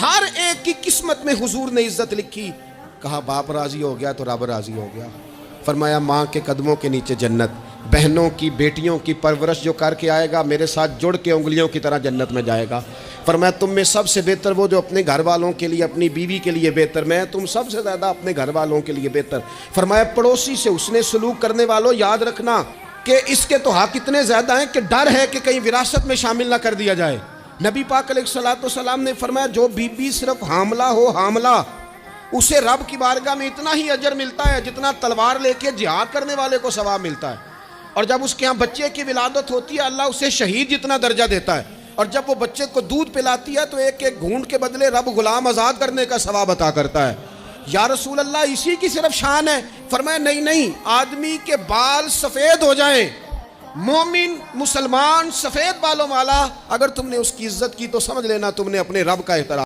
ہر ایک کی قسمت میں حضور نے عزت لکھی. کہا باپ راضی ہو گیا تو رب راضی ہو گیا. فرمایا ماں کے قدموں کے نیچے جنت، بہنوں کی بیٹیوں کی پرورش جو کر کے آئے گا میرے ساتھ جڑ کے انگلیوں کی طرح جنت میں جائے گا. فرمایا تم میں سب سے بہتر وہ جو اپنے گھر والوں کے لیے، اپنی بیوی کے لیے بہتر، میں تم سب سے زیادہ اپنے گھر والوں کے لیے بہتر. فرمایا پڑوسی سے حسن سلوک کرنے والوں یاد رکھنا کہ اس کے تو حق اتنے زیادہ ہیں کہ ڈر ہے کہ کہیں وراثت میں شامل نہ کر دیا جائے. نبی پاک علیہ الصلوۃ والسلام نے فرمایا جو بیوی صرف حاملہ ہو، حاملہ، اسے رب کی بارگاہ میں اتنا ہی اجر ملتا ہے جتنا تلوار لے کے جہاد کرنے والے کو ثواب ملتا ہے. اور جب اس کے ہاں بچے کی ولادت ہوتی ہے اللہ اسے شہید جتنا درجہ دیتا ہے. اور جب وہ بچے کو دودھ پلاتی ہے تو ایک ایک گھونٹ کے بدلے رب غلام آزاد کرنے کا ثواب عطا کرتا ہے. یا رسول اللہ اسی کی صرف شان ہے؟ فرمایا نہیں، آدمی کے بال سفید ہو جائیں، مومن مسلمان سفید بالوں والا، اگر تم نے اس کی عزت کی تو سمجھ لینا تم نے اپنے رب کا احترام